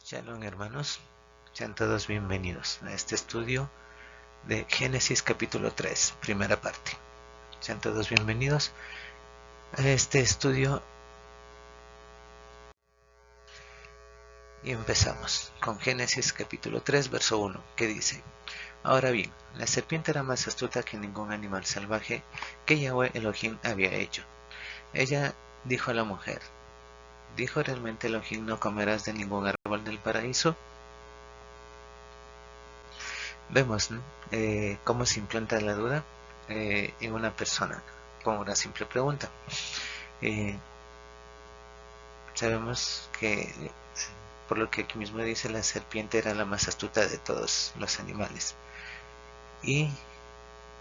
Shalom hermanos, sean todos bienvenidos a este estudio de Génesis capítulo 3, primera parte. Sean todos bienvenidos a este estudio y empezamos con Génesis capítulo 3, verso 1, que dice: Ahora bien, la serpiente era más astuta que ningún animal salvaje que Yahweh Elohim había hecho. Ella dijo a la mujer: ¿Dijo realmente Elohim no comerás de ningún árbol del paraíso? Vemos, ¿no? Cómo se implanta la duda en una persona con una simple pregunta. Sabemos que, por lo que aquí mismo dice, la serpiente era la más astuta de todos los animales. Y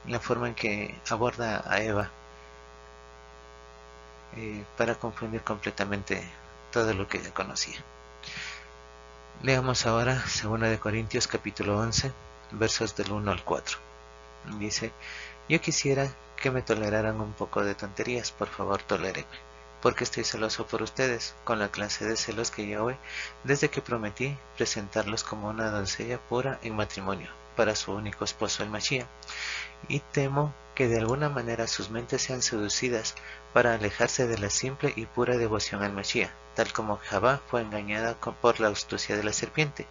la forma en que aborda a Eva para confundir completamente todo lo que ella conocía. Leamos ahora 2 Corintios capítulo 11, versos del 1 al 4. Dice: Yo quisiera que me toleraran un poco de tonterías, por favor tolérenme, porque estoy celoso por ustedes, con la clase de celos que Yahweh, desde que prometí presentarlos como una doncella pura en matrimonio, para su único esposo el Mashiach, y temo que de alguna manera sus mentes sean seducidas para alejarse de la simple y pura devoción al Mashiach, tal como Javá fue engañada por la astucia de la serpiente.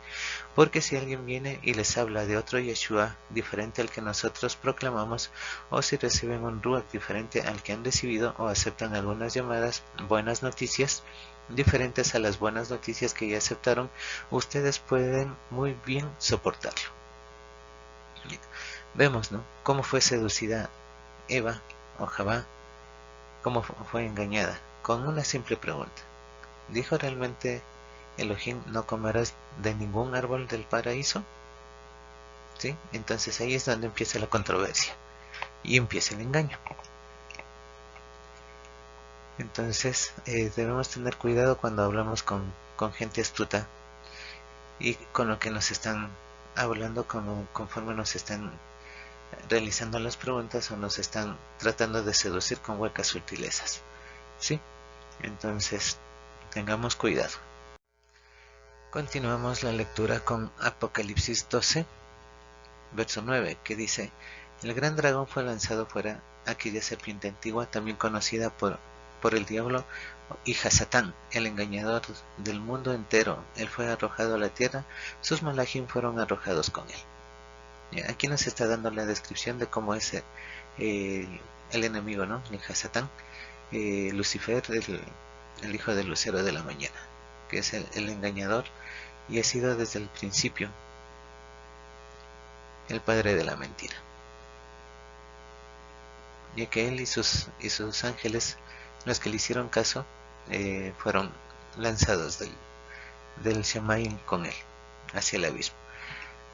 Porque si alguien viene y les habla de otro Yeshua diferente al que nosotros proclamamos, o si reciben un Ruach diferente al que han recibido, o aceptan algunas llamadas buenas noticias diferentes a las buenas noticias que ya aceptaron, ustedes pueden muy bien soportarlo. Vemos, ¿no?, cómo fue seducida Eva o Javá, cómo fue engañada con una simple pregunta. ¿Dijo realmente Elohim no comerás de ningún árbol del paraíso? ¿Sí? Entonces ahí es donde empieza la controversia y empieza el engaño. Entonces debemos tener cuidado cuando hablamos con gente astuta y con lo que nos están hablando, conforme nos están realizando las preguntas o nos están tratando de seducir con huecas sutilezas. ¿Sí? Entonces tengamos cuidado. Continuamos la lectura con Apocalipsis 12, verso 9, que dice: El gran dragón fue lanzado fuera, aquella serpiente antigua, también conocida por el diablo, hija Satán, el engañador del mundo entero. Él fue arrojado a la tierra, sus malachim fueron arrojados con él. Aquí nos está dando la descripción de cómo es el enemigo, ¿no? Hija Satán, Lucifer, el hijo del lucero de la mañana, que es el engañador, y ha sido desde el principio el padre de la mentira, ya que él y sus ángeles, los que le hicieron caso, fueron lanzados del Shemaim con él hacia el abismo.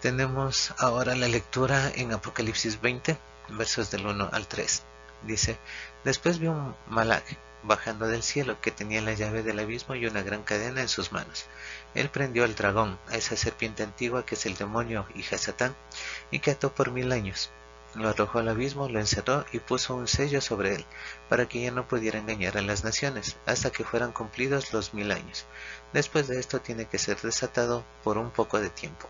Tenemos ahora la lectura en Apocalipsis 20, versos del 1 al 3. Dice: Después vi un malach bajando del cielo, que tenía la llave del abismo y una gran cadena en sus manos. Él prendió al dragón, a esa serpiente antigua que es el demonio, hija Satán, y que ató por 1000 años. Lo arrojó al abismo, lo encerró y puso un sello sobre él, para que ya no pudiera engañar a las naciones, hasta que fueran cumplidos los 1000 años. Después de esto tiene que ser desatado por un poco de tiempo.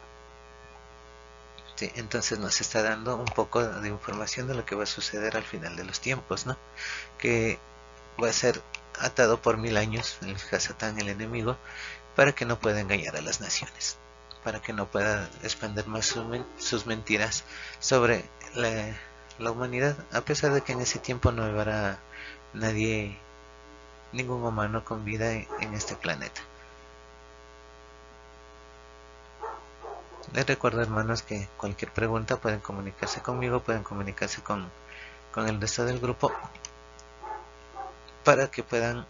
Sí, entonces nos está dando un poco de información de lo que va a suceder al final de los tiempos, ¿no? Que va a ser atado por 1000 años el Satán, el enemigo, para que no pueda engañar a las naciones, para que no pueda expandir más sus mentiras sobre la humanidad, a pesar de que en ese tiempo no habrá nadie, ningún humano con vida en este planeta. Les recuerdo, hermanos, que cualquier pregunta pueden comunicarse conmigo, pueden comunicarse con el resto del grupo, para que puedan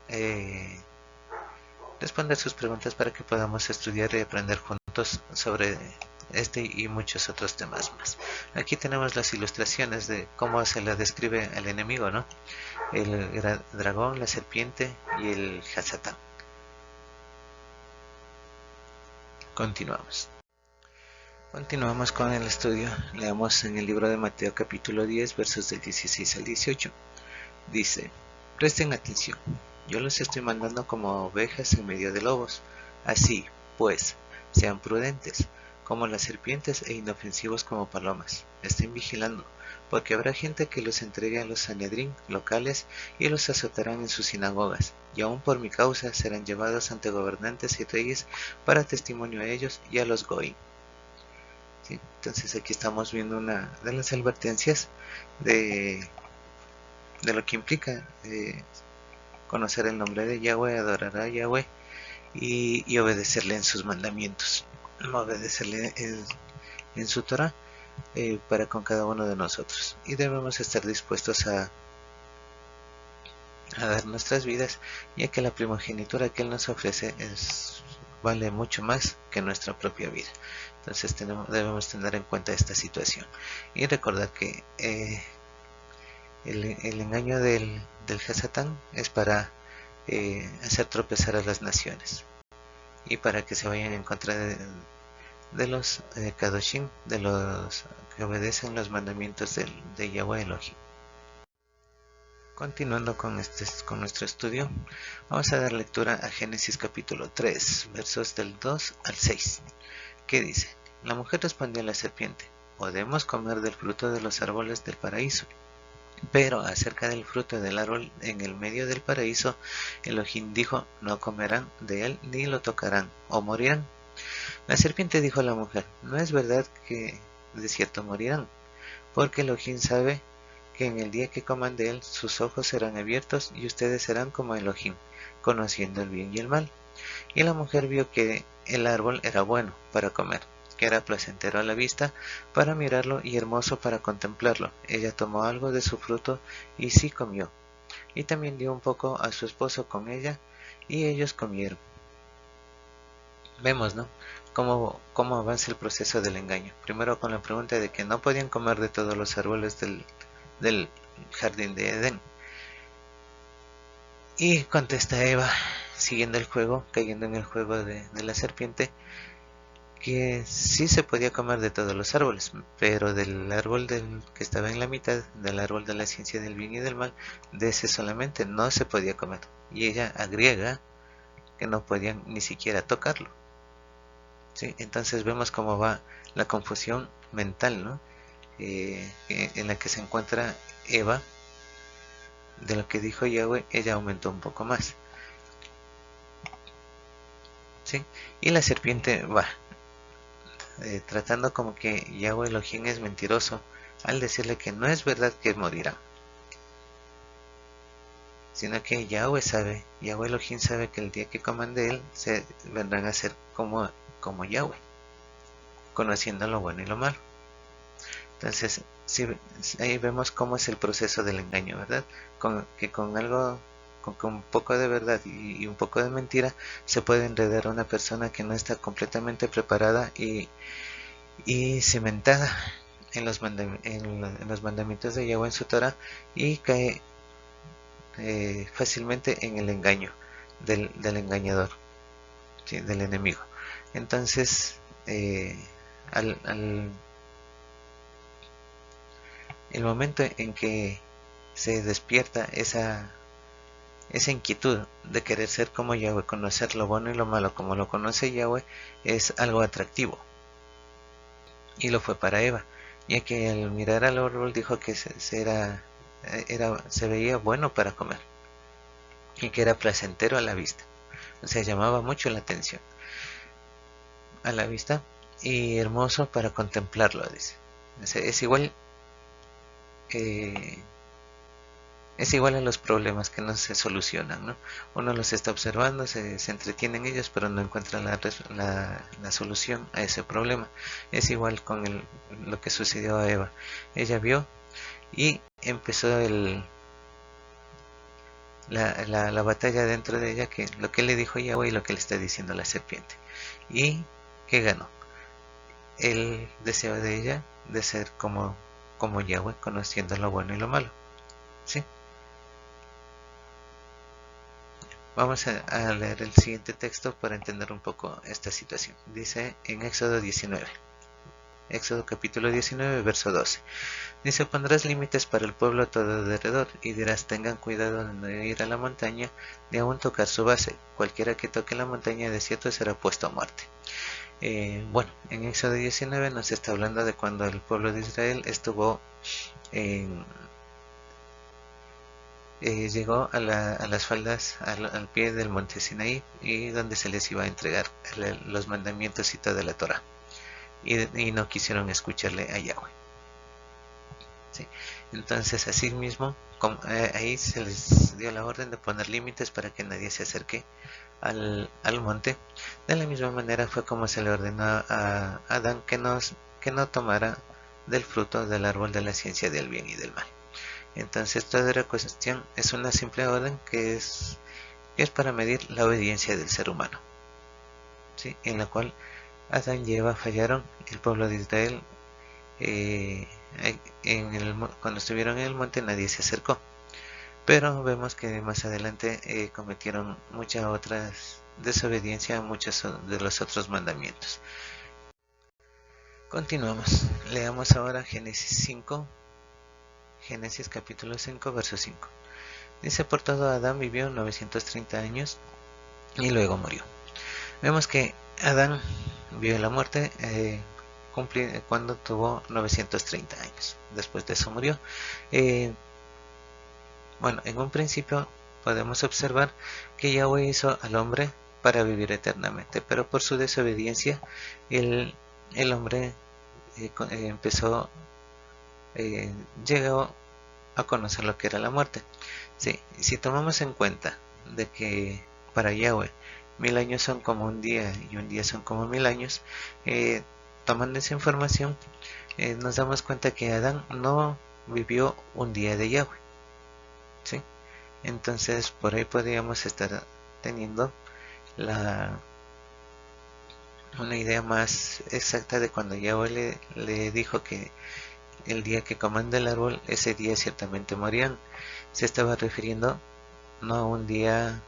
responder sus preguntas, para que podamos estudiar y aprender juntos sobre este y muchos otros temas más. Aquí tenemos las ilustraciones de cómo se le describe al enemigo, ¿no? El dragón, la serpiente y el Satán. Continuamos con el estudio. Leamos en el libro de Mateo capítulo 10, versos del 16 al 18. Dice: Presten atención, yo los estoy mandando como ovejas en medio de lobos. Así pues, Sean prudentes como las serpientes e inofensivos como palomas. Estén vigilando, porque habrá gente que los entregue a los Sanedrín locales y los azotarán en sus sinagogas, y aun por mi causa serán llevados ante gobernantes y reyes para testimonio a ellos y a los Goim. ¿Sí? Entonces aquí estamos viendo una de las advertencias de, de lo que implica conocer el nombre de Yahweh, adorar a Yahweh y obedecerle en sus mandamientos, obedecerle en su Torah para con cada uno de nosotros. Y debemos estar dispuestos a dar nuestras vidas, ya que la primogenitura que Él nos ofrece vale mucho más que nuestra propia vida. Entonces debemos tener en cuenta esta situación y recordar que el engaño del Hasatán es para hacer tropezar a las naciones y para que se vayan en contra de los Kadoshim, de los que obedecen los mandamientos de Yahweh Elohim. Continuando con nuestro estudio, vamos a dar lectura a Génesis capítulo 3, versos del 2 al 6, que dice: La mujer respondió a la serpiente: podemos comer del fruto de los árboles del paraíso. Pero acerca del fruto del árbol en el medio del paraíso, Elohim dijo: no comerán de él ni lo tocarán, o morirán. La serpiente dijo a la mujer: no es verdad que de cierto morirán, porque Elohim sabe que en el día que coman de él, sus ojos serán abiertos y ustedes serán como Elohim, conociendo el bien y el mal. Y la mujer vio que el árbol era bueno para comer, que era placentero a la vista para mirarlo y hermoso para contemplarlo. Ella tomó algo de su fruto y sí comió, y también dio un poco a su esposo con ella, y ellos comieron. Vemos, ¿no?, cómo avanza el proceso del engaño. Primero con la pregunta de que no podían comer de todos los árboles del jardín de Edén. Y contesta Eva, siguiendo el juego, cayendo en el juego de la serpiente, que sí se podía comer de todos los árboles, pero del árbol que estaba en la mitad, del árbol de la ciencia del bien y del mal, de ese solamente no se podía comer. Y ella agrega que no podían ni siquiera tocarlo. ¿Sí? Entonces vemos cómo va la confusión mental, ¿no?, en la que se encuentra Eva. De lo que dijo Yahweh, ella aumentó un poco más. ¿Sí? Y la serpiente va tratando como que Yahweh Elohim es mentiroso al decirle que no es verdad que morirá, sino que Yahweh Elohim sabe que el día que coman de él se vendrán a ser como Yahweh, conociendo lo bueno y lo malo. Entonces, sí, ahí vemos cómo es el proceso del engaño, ¿verdad? Con un poco de verdad y un poco de mentira se puede enredar a una persona que no está completamente preparada y cimentada en los mandamientos de Yahweh en su Torah, y cae fácilmente en el engaño del engañador, ¿sí?, del enemigo. Entonces, el momento en que se despierta esa inquietud de querer ser como Yahweh, conocer lo bueno y lo malo como lo conoce Yahweh, es algo atractivo. Y lo fue para Eva, ya que al mirar al árbol dijo que se veía bueno para comer y que era placentero a la vista. O sea, llamaba mucho la atención a la vista y hermoso para contemplarlo, dice. Es igual a los problemas que no se solucionan, ¿no? Uno los está observando, se entretiene en ellos, pero no encuentra la solución a ese problema. Es igual con lo que sucedió a Eva. Ella vio y empezó la batalla dentro de ella, que lo que le dijo Yahweh y lo que le está diciendo la serpiente. ¿Y qué ganó? El deseo de ella de ser como Yahweh, conociendo lo bueno y lo malo. ¿Sí? Vamos a leer el siguiente texto para entender un poco esta situación. Dice en Éxodo 19. Éxodo capítulo 19, verso 12. Dice: pondrás límites para el pueblo todo alrededor, y dirás: tengan cuidado de no ir a la montaña, ni aun tocar su base. Cualquiera que toque la montaña de cierto será puesto a muerte. Bueno, en Éxodo 19 nos está hablando de cuando el pueblo de Israel estuvo en, llegó a las faldas, al pie del monte Sinaí, y donde se les iba a entregar los mandamientos y toda la Torah, y no quisieron escucharle a Yahweh. ¿Sí? Entonces, así mismo, ahí se les dio la orden de poner límites para que nadie se acerque al monte. De la misma manera fue como se le ordenó a Adán que no tomara del fruto del árbol de la ciencia del bien y del mal. Entonces toda la cuestión es una simple orden que es para medir la obediencia del ser humano, ¿sí? En la cual Adán y Eva fallaron. El pueblo de Israel, eh, cuando estuvieron en el monte, nadie se acercó, pero vemos que más adelante cometieron muchas otras desobediencia a muchos de los otros mandamientos. Continuamos, leamos ahora Génesis capítulo 5 verso 5. Dice: por todo Adán vivió 930 años y luego murió. Vemos que Adán vio la muerte cuando tuvo 930 años. Después de eso murió. Bueno, en un principio podemos observar que Yahweh hizo al hombre para vivir eternamente, pero por su desobediencia el hombre empezó, llegó a conocer lo que era la muerte. Sí, si tomamos en cuenta de que para Yahweh 1000 años son como un día y un día son como 1000 años, tomando esa información, nos damos cuenta que Adán no vivió un día de Yahweh, ¿sí? Entonces por ahí podríamos estar teniendo una idea más exacta de cuando Yahweh le dijo que el día que coman del árbol, ese día ciertamente morían. Se estaba refiriendo no a un día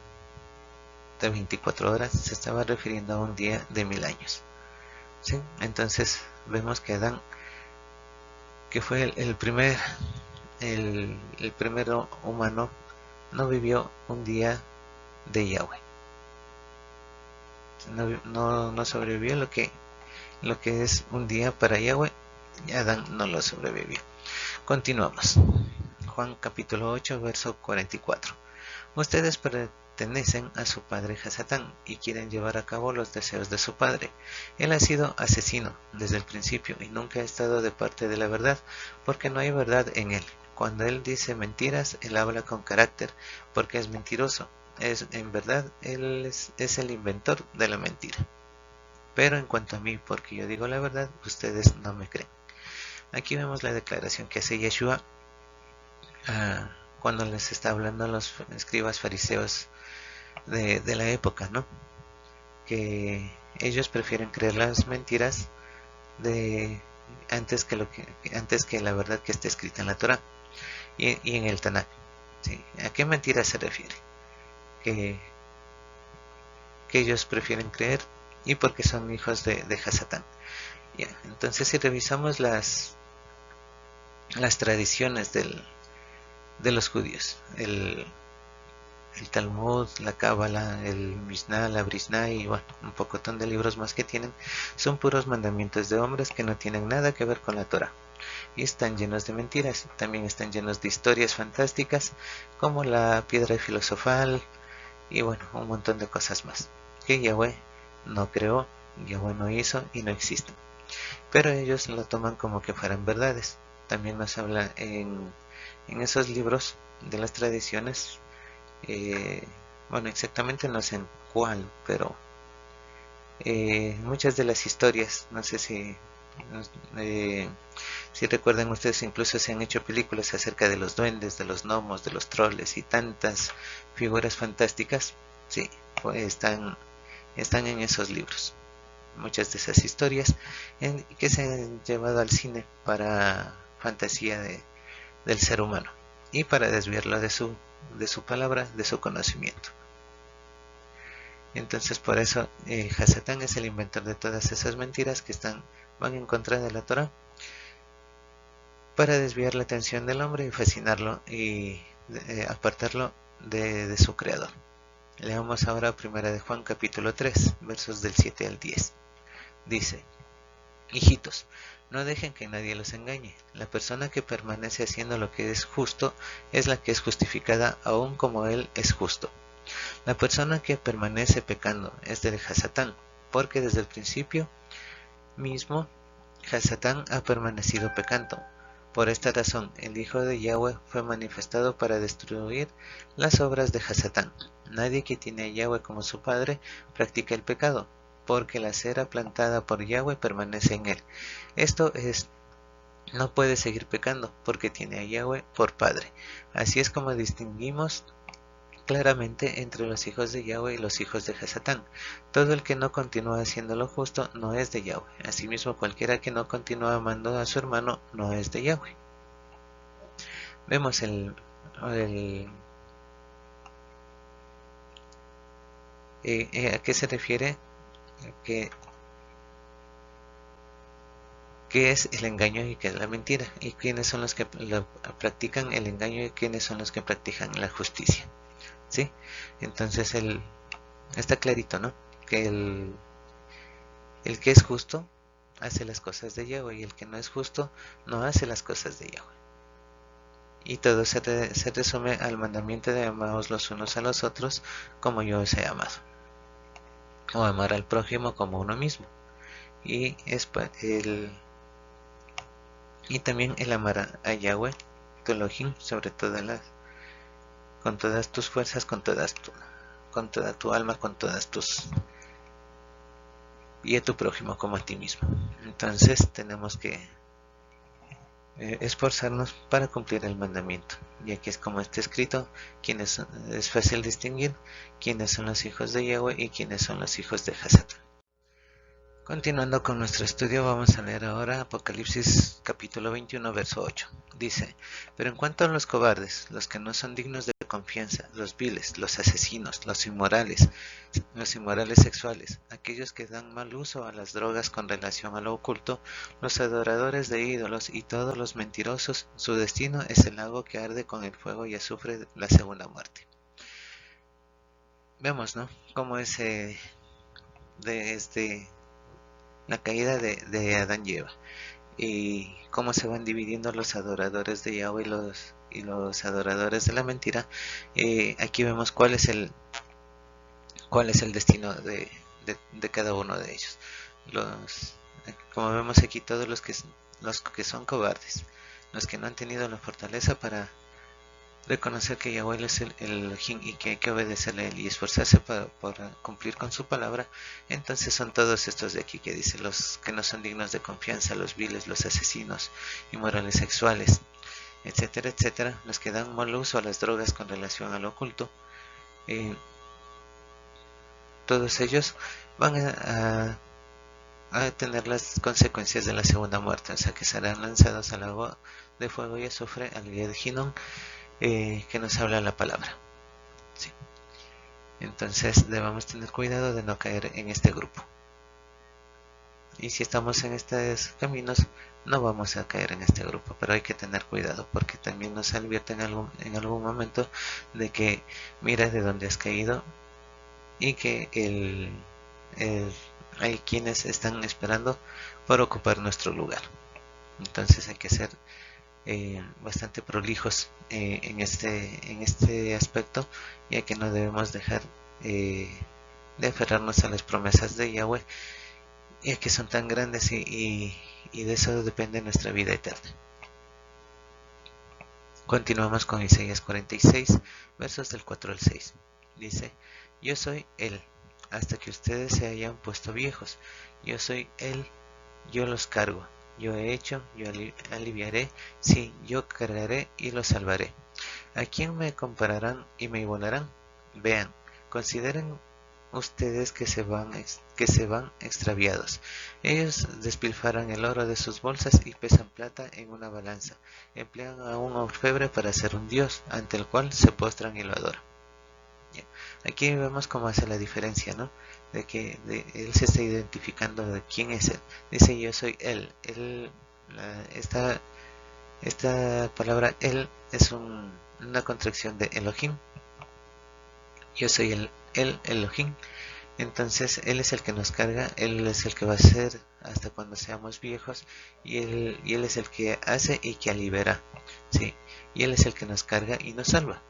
de 24 horas, se estaba refiriendo a un día de 1000 años, ¿sí? Entonces vemos que Adán, que fue el primer humano, no vivió un día de Yahweh, no sobrevivió lo que es un día para Yahweh. Adán no lo sobrevivió. Continuamos. Juan capítulo 8 verso 44. Ustedes pertenecen a su padre Hasatán y quieren llevar a cabo los deseos de su padre. Él ha sido asesino desde el principio y nunca ha estado de parte de la verdad, porque no hay verdad en él. Cuando él dice mentiras, él habla con carácter, porque es mentiroso. En verdad, él es el inventor de la mentira. Pero en cuanto a mí, porque yo digo la verdad, ustedes no me creen. Aquí vemos la declaración que hace Yeshua cuando les está hablando a los escribas fariseos de la época, ¿no? Que ellos prefieren creer las mentiras antes que la verdad que está escrita en la Torah y en el Tanakh, ¿sí? ¿A qué mentira se refiere? Que ellos prefieren creer y porque son hijos de Hasatán. Ya, entonces si revisamos las tradiciones de los judíos, el Talmud, la Cábala, el Mishnah, la Brisná y bueno, un pocotón de libros más que tienen, son puros mandamientos de hombres que no tienen nada que ver con la Torah. Y están llenos de mentiras, también están llenos de historias fantásticas como la piedra filosofal y bueno, un montón de cosas más que Yahweh no creó, Yahweh no hizo y no existen. Pero ellos lo toman como que fueran verdades. También nos habla en esos libros de las tradiciones, bueno, exactamente no sé en cuál, pero muchas de las historias, no sé si recuerdan ustedes, incluso se han hecho películas acerca de los duendes, de los gnomos, de los troles y tantas figuras fantásticas, sí, pues están en esos libros. Muchas de esas historias que se han llevado al cine para fantasía del ser humano y para desviarlo de su palabra, de su conocimiento. Entonces por eso Hasatán es el inventor de todas esas mentiras que van en contra de la Torah, para desviar la atención del hombre y fascinarlo y apartarlo de su creador. Leamos ahora primera de Juan capítulo 3 versos del 7 al 10. Dice: hijitos, no dejen que nadie los engañe. La persona que permanece haciendo lo que es justo es la que es justificada, aun como él es justo. La persona que permanece pecando es del Hasatán, porque desde el principio mismo Hasatán ha permanecido pecando. Por esta razón, el Hijo de Yahweh fue manifestado para destruir las obras de Hasatán. Nadie que tiene a Yahweh como su Padre practica el pecado, porque la cera plantada por Yahweh permanece en él. Esto es, no puede seguir pecando, porque tiene a Yahweh por Padre. Así es como distinguimos claramente entre los hijos de Yahweh y los hijos de Hasatán. Todo el que no continúa haciendo lo justo no es de Yahweh. Asimismo, cualquiera que no continúa amando a su hermano no es de Yahweh. Vemos a qué se refiere, qué es el engaño y qué es la mentira, y quiénes son los que practican el engaño y quiénes son los que practican la justicia. ¿Sí? Entonces está clarito, ¿no? Que el que es justo hace las cosas de Yahweh y el que no es justo no hace las cosas de Yahweh. Y todo se resume al mandamiento de amaos los unos a los otros como yo os he amado, o amar al prójimo como uno mismo. Y también el amar a Yahweh, tu Elohim, sobre con todas tus fuerzas, con toda tu alma, con todas y a tu prójimo como a ti mismo. Entonces tenemos que esforzarnos para cumplir el mandamiento, ya que es como está escrito, es fácil distinguir quiénes son los hijos de Yahweh y quiénes son los hijos de Hasatán. Continuando con nuestro estudio, vamos a leer ahora Apocalipsis capítulo 21, verso 8. Dice: pero en cuanto a los cobardes, los que no son dignos de confianza, los viles, los asesinos, los inmorales sexuales, aquellos que dan mal uso a las drogas con relación a lo oculto, los adoradores de ídolos y todos los mentirosos, su destino es el lago que arde con el fuego y azufre, la segunda muerte. Vemos, ¿no?, cómo es la caída de Adán y Eva, y cómo se van dividiendo los adoradores de Yahweh y los adoradores de la mentira. Aquí vemos cuál es el destino de cada uno de ellos. Como vemos aquí, todos los que son cobardes, los que no han tenido la fortaleza para reconocer que Yahweh es el Elohim y que hay que obedecerle a él y esforzarse para cumplir con su palabra. Entonces son todos estos de aquí que dice: los que no son dignos de confianza, los viles, los asesinos, inmorales sexuales, etcétera, etcétera, los que dan mal uso a las drogas con relación al oculto. Todos ellos van a tener las consecuencias de la segunda muerte, o sea que serán lanzados al agua de fuego y azufre, al día de Hinnom, que nos habla la palabra. ¿Sí? Entonces debemos tener cuidado de no caer en este grupo. Y si estamos en estos caminos, no vamos a caer en este grupo, pero hay que tener cuidado porque también nos advierte en algún momento de que mira de dónde has caído y que hay quienes están esperando por ocupar nuestro lugar. Entonces hay que ser bastante prolijos en este aspecto, ya que no debemos dejar de aferrarnos a las promesas de Yahweh, ya que son tan grandes y de eso depende nuestra vida eterna. Continuamos con Isaías 46, versos del 4 al 6. Dice: yo soy Él, hasta que ustedes se hayan puesto viejos. Yo soy Él, yo los cargo. Yo he hecho, yo aliviaré, sí, yo cargaré y los salvaré. ¿A quién me compararán y me igualarán? Vean, consideren ustedes que se van extraviados. Ellos despilfarran el oro de sus bolsas y pesan plata en una balanza. Emplean a un orfebre para hacer un dios, ante el cual se postran y lo adoran. Aquí vemos cómo hace la diferencia, ¿no? De que él se está identificando de quién es él. Dice: yo soy él. Esta palabra él es una contracción de Elohim. Yo soy el Elohim, Entonces Él es el que nos carga, Él es el que va a ser hasta cuando seamos viejos, y él es el que hace y que libera, ¿sí? Y Él es el que nos carga y nos salva.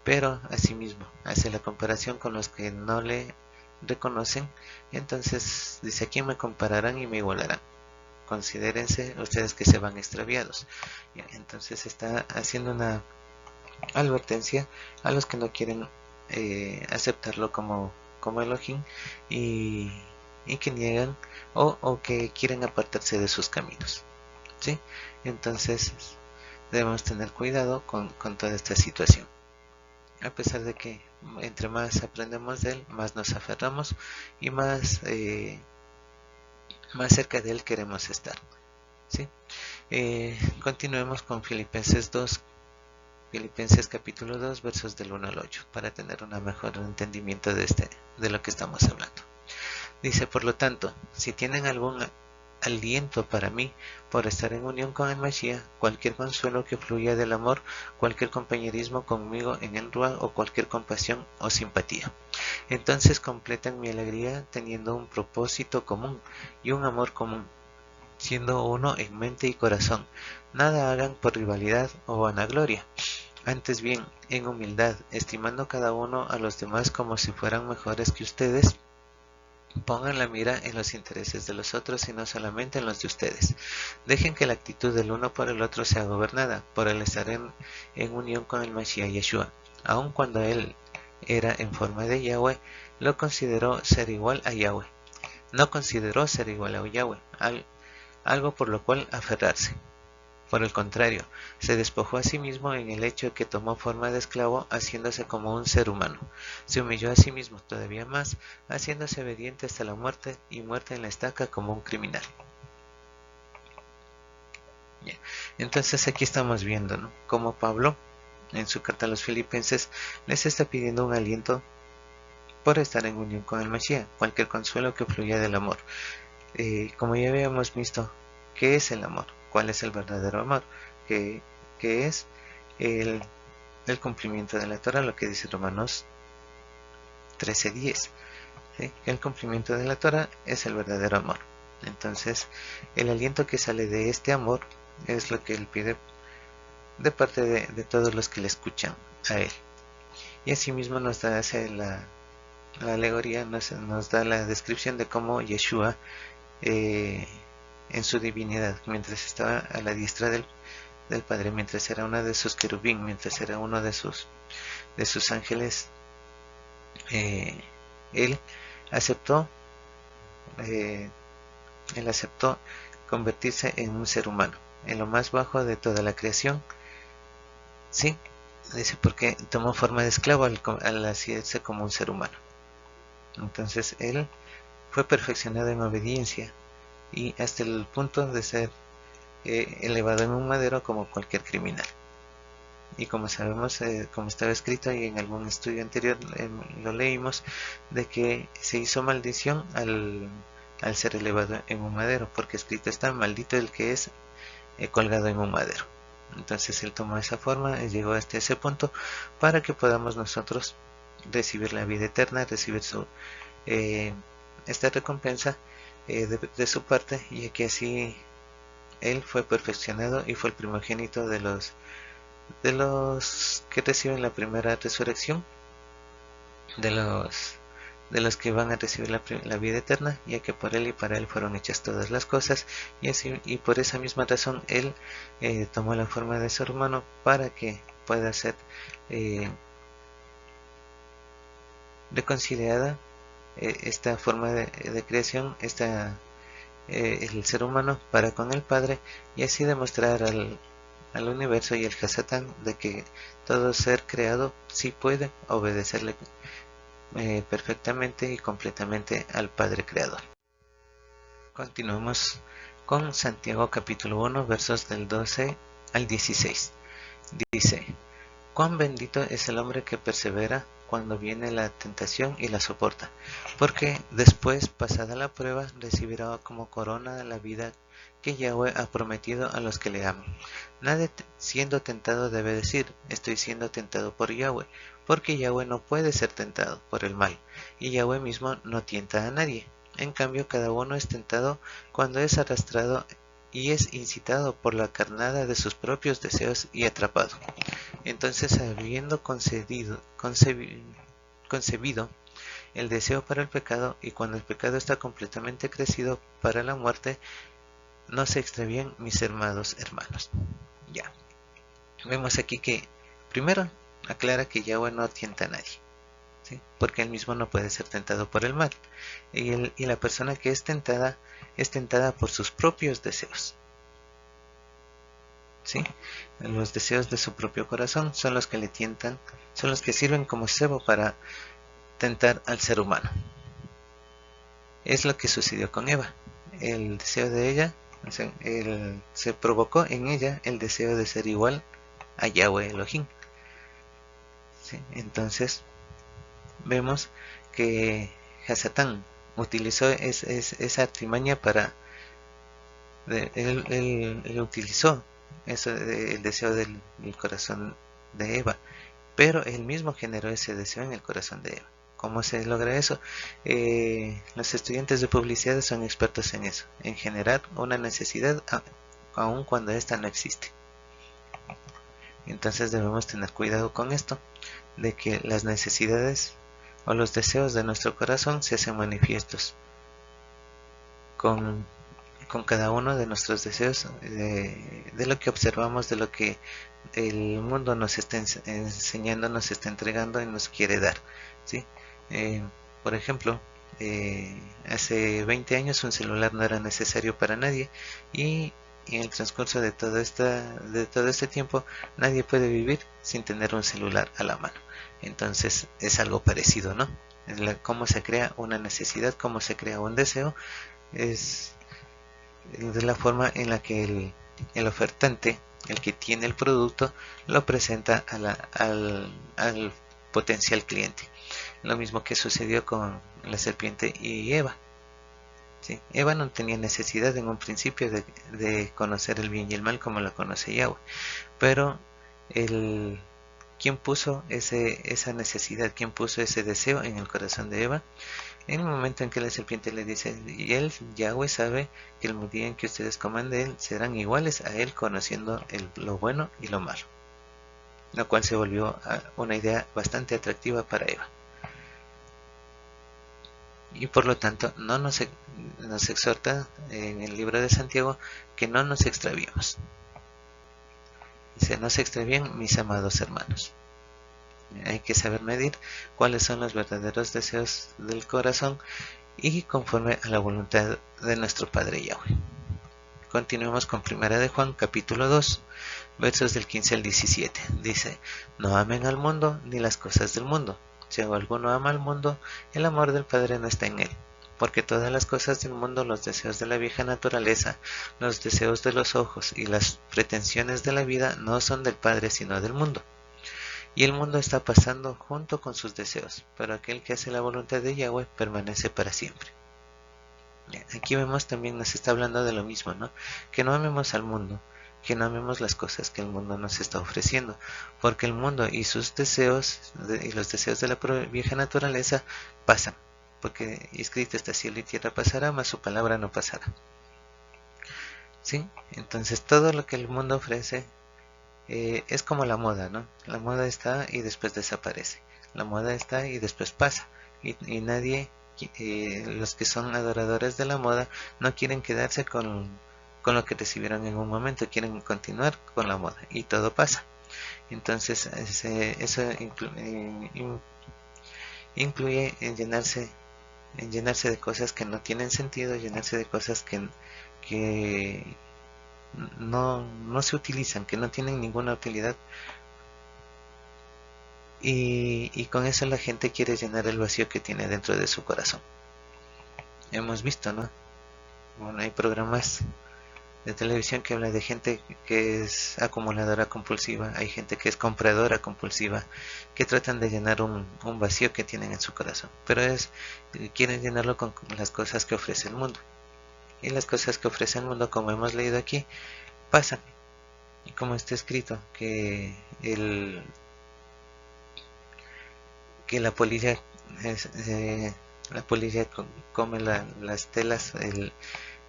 Pero asimismo hace la comparación con los que no le reconocen. Entonces dice: ¿a quién me compararán y me igualarán? Considérense ustedes que se van extraviados. Entonces está haciendo una advertencia a los que no quieren aceptarlo como Elohim, y que niegan o que quieren apartarse de sus caminos, ¿sí? Entonces debemos tener cuidado con toda esta situación, a pesar de que entre más aprendemos de él, más nos aferramos y más cerca de él queremos estar, ¿sí? Continuemos con Filipenses capítulo 2 versos del 1 al 8 para tener un mejor entendimiento de lo que estamos hablando. Dice: por lo tanto, si tienen algún aliento para mí por estar en unión con el Mashiach, cualquier consuelo que fluya del amor, cualquier compañerismo conmigo en el Ruach, o cualquier compasión o simpatía, entonces completan mi alegría teniendo un propósito común y un amor común, siendo uno en mente y corazón. Nada hagan por rivalidad o vanagloria, antes bien en humildad, estimando cada uno a los demás como si fueran mejores que ustedes. Pongan la mira en los intereses de los otros y no solamente en los de ustedes. Dejen que la actitud del uno por el otro sea gobernada por el estar en unión con el Mashiach Yeshua. Aun cuando él era en forma de Yahweh, lo consideró ser igual a Yahweh. No consideró ser igual a Yahweh, algo por lo cual aferrarse. Por el contrario, se despojó a sí mismo en el hecho de que tomó forma de esclavo, haciéndose como un ser humano. Se humilló a sí mismo todavía más, haciéndose obediente hasta la muerte, y muerte en la estaca como un criminal. Bien. Entonces aquí estamos viendo, ¿no?, cómo Pablo, en su carta a los Filipenses, les está pidiendo un aliento por estar en unión con el Mashiach, cualquier consuelo que fluya del amor. Como ya habíamos visto, ¿qué es el amor? ¿Cuál es el verdadero amor? Que es el cumplimiento de la Torah, lo que dice Romanos 13:10, ¿sí? El cumplimiento de la Torah es el verdadero amor. Entonces, el aliento que sale de este amor es lo que él pide de parte de todos los que le escuchan a él. Y asimismo nos da la alegoría, nos da la descripción de cómo Yeshua, en su divinidad, mientras estaba a la diestra del Padre, mientras era uno de sus querubín, mientras era uno de sus ángeles, él aceptó convertirse en un ser humano, en lo más bajo de toda la creación, sí, dice, porque tomó forma de esclavo al hacerse como un ser humano. Entonces él fue perfeccionado en obediencia, y hasta el punto de ser elevado en un madero como cualquier criminal. Y como sabemos, como estaba escrito y en algún estudio anterior lo leímos, de que se hizo maldición al ser elevado en un madero, porque escrito está: maldito el que es colgado en un madero. Entonces él tomó esa forma, llegó hasta ese punto para que podamos nosotros recibir la vida eterna, recibir esta recompensa de su parte, y que así él fue perfeccionado y fue el primogénito de los que reciben la primera resurrección, de los que van a recibir la vida eterna, ya que por él y para él fueron hechas todas las cosas, y por esa misma razón él tomó la forma de ser humano para que pueda ser reconciliada esta forma de creación, el ser humano para con el Padre, y así demostrar al universo y al Hasatán de que todo ser creado sí puede obedecerle perfectamente y completamente al Padre Creador. Continuamos con Santiago capítulo 1 versos del 12 al 16. Dice: cuán bendito es el hombre que persevera cuando viene la tentación y la soporta, porque después, pasada la prueba, recibirá como corona la vida que Yahweh ha prometido a los que le aman. Nadie siendo tentado debe decir, estoy siendo tentado por Yahweh, porque Yahweh no puede ser tentado por el mal, y Yahweh mismo no tienta a nadie. En cambio, cada uno es tentado cuando es arrastrado y es incitado por la carnada de sus propios deseos y atrapado. Entonces, habiendo concebido el deseo para el pecado, y cuando el pecado está completamente crecido para la muerte, no se extravíen mis amados hermanos. Ya. Vemos aquí que primero aclara que Yahweh no tienta a nadie, ¿sí? Porque él mismo no puede ser tentado por el mal. Y la persona que es tentada por sus propios deseos. ¿Sí? Los deseos de su propio corazón son los que le tientan, son los que sirven como cebo para tentar al ser humano. Es lo que sucedió con Eva. El deseo de ella, se provocó en ella el deseo de ser igual a Yahweh Elohim. ¿Sí? Entonces vemos que Hasatán utilizó esa artimaña para él utilizó el deseo del corazón de Eva, pero él mismo generó ese deseo en el corazón de Eva. ¿Cómo se logra eso? Los estudiantes de publicidad son expertos en eso, en generar una necesidad aun cuando ésta no existe. Entonces debemos tener cuidado con esto, de que las necesidades o los deseos de nuestro corazón se hacen manifiestos con cada uno de nuestros deseos, de lo que observamos, de lo que el mundo nos está enseñando, nos está entregando y nos quiere dar, ¿sí? Por ejemplo, hace 20 años un celular no era necesario para nadie, y en el transcurso de todo este tiempo nadie puede vivir sin tener un celular a la mano. Entonces es algo parecido, ¿no? Cómo se crea una necesidad, cómo se crea un deseo, es de la forma en la que el ofertante, el que tiene el producto, lo presenta al potencial cliente. Lo mismo que sucedió con la serpiente y Eva. ¿Sí? Eva no tenía necesidad en un principio de conocer el bien y el mal como lo conoce Yahweh, pero quien puso esa necesidad, quien puso ese deseo en el corazón de Eva, en el momento en que la serpiente le dice, y él, Yahweh, sabe que el día en que ustedes coman de él, serán iguales a él, conociendo lo bueno y lo malo, lo cual se volvió una idea bastante atractiva para Eva. Y por lo tanto nos exhorta en el libro de Santiago que no nos extraviemos. Dice, no se extravíen mis amados hermanos. Hay que saber medir cuáles son los verdaderos deseos del corazón y conforme a la voluntad de nuestro Padre Yahweh. Continuemos con 1 de Juan capítulo 2, versos del 15 al 17. Dice, no amen al mundo ni las cosas del mundo. Si alguno ama al mundo, el amor del Padre no está en él. Porque todas las cosas del mundo, los deseos de la vieja naturaleza, los deseos de los ojos y las pretensiones de la vida no son del Padre sino del mundo. Y el mundo está pasando junto con sus deseos, pero aquel que hace la voluntad de Yahweh permanece para siempre. Aquí vemos también, nos está hablando de lo mismo, ¿no? Que no amemos al mundo, que no amemos las cosas que el mundo nos está ofreciendo, porque el mundo y sus deseos, y los deseos de la vieja naturaleza, pasan, porque escrito está, cielo y tierra pasará, mas su palabra no pasará. ¿Sí? Entonces todo lo que el mundo ofrece es como la moda, ¿no? La moda está y después desaparece, la moda está y después pasa, y nadie, los que son adoradores de la moda, no quieren quedarse con lo que recibieron en un momento, quieren continuar con la moda, y todo pasa. Entonces eso incluye en llenarse de cosas que no tienen sentido, llenarse de cosas que no se utilizan, que no tienen ninguna utilidad, y con eso la gente quiere llenar el vacío que tiene dentro de su corazón. Hemos visto, ¿no? Bueno, hay programas de televisión que habla de gente que es acumuladora compulsiva, hay gente que es compradora compulsiva, que tratan de llenar un vacío que tienen en su corazón, pero quieren llenarlo con las cosas que ofrece el mundo. Y las cosas que ofrece el mundo, como hemos leído aquí, pasan. Y como está escrito, que la polilla come las telas,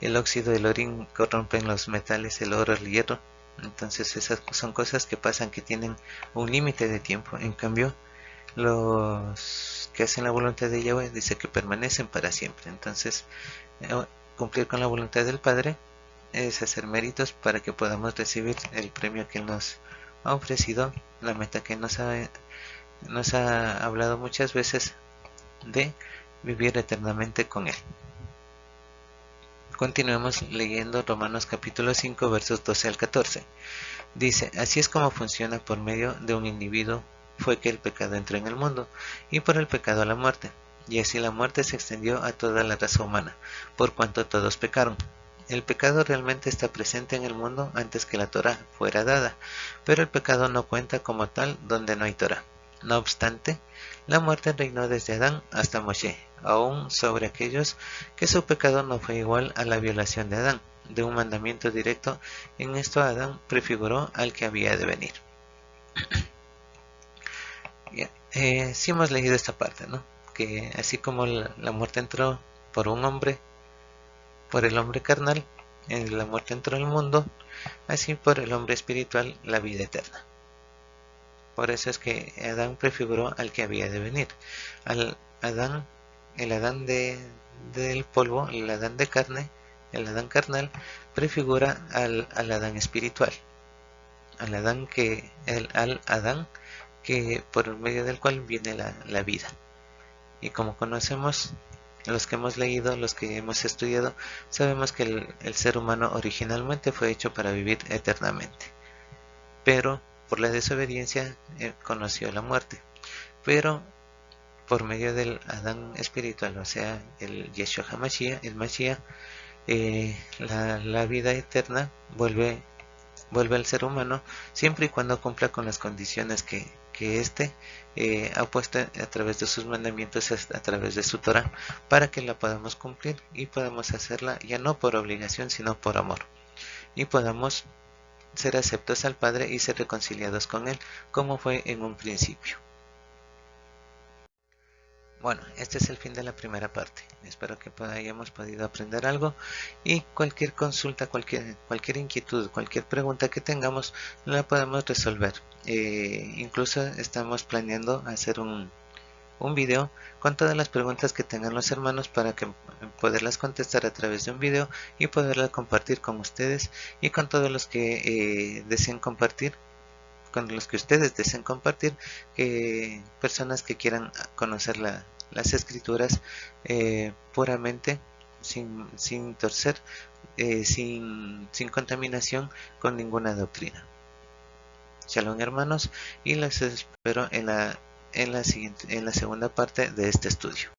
el óxido del orín corrompen los metales, el oro, el hierro. Entonces esas son cosas que pasan, que tienen un límite de tiempo. En cambio, los que hacen la voluntad de Yahweh dice que permanecen para siempre. Entonces, cumplir con la voluntad del Padre es hacer méritos para que podamos recibir el premio que Él nos ha ofrecido, la meta que nos ha hablado muchas veces de vivir eternamente con Él. Continuemos leyendo Romanos capítulo 5 versos 12 al 14. Dice, así es como funciona. Por medio de un individuo fue que el pecado entró en el mundo, y por el pecado la muerte. Y así la muerte se extendió a toda la raza humana, por cuanto todos pecaron. El pecado realmente está presente en el mundo antes que la Torá fuera dada, pero el pecado no cuenta como tal donde no hay Torá. No obstante, la muerte reinó desde Adán hasta Moshe, aún sobre aquellos que su pecado no fue igual a la violación de Adán, de un mandamiento directo. En esto Adán prefiguró al que había de venir. Sí hemos leído esta parte, ¿no? Que así como la muerte entró por un hombre, por el hombre carnal, la muerte entró al mundo, así por el hombre espiritual la vida eterna. Por eso es que Adán prefiguró al que había de venir. El Adán del polvo, el Adán de carne, el Adán carnal, prefigura al Adán espiritual, al Adán que por medio del cual viene la vida. Y como conocemos, los que hemos leído, los que hemos estudiado, sabemos que el ser humano originalmente fue hecho para vivir eternamente, pero por la desobediencia conoció la muerte. Pero por medio del Adán espiritual, o sea, el Yeshua HaMashiach, el Mashiach, la vida eterna vuelve al ser humano siempre y cuando cumpla con las condiciones que éste ha puesto a través de sus mandamientos, a través de su Torah, para que la podamos cumplir y podamos hacerla ya no por obligación sino por amor, y podamos ser aceptos al Padre y ser reconciliados con Él como fue en un principio. Bueno, este es el fin de la primera parte. Espero que hayamos podido aprender algo, y cualquier consulta, cualquier inquietud, cualquier pregunta que tengamos, la podemos resolver. Incluso estamos planeando hacer un video con todas las preguntas que tengan los hermanos para que poderlas contestar a través de un video y poderlas compartir con ustedes y con todos los que deseen compartir, con los que ustedes deseen compartir, personas que quieran conocer las escrituras puramente, sin torcer, sin contaminación con ninguna doctrina. Shalom, hermanos, y les espero en la segunda parte de este estudio.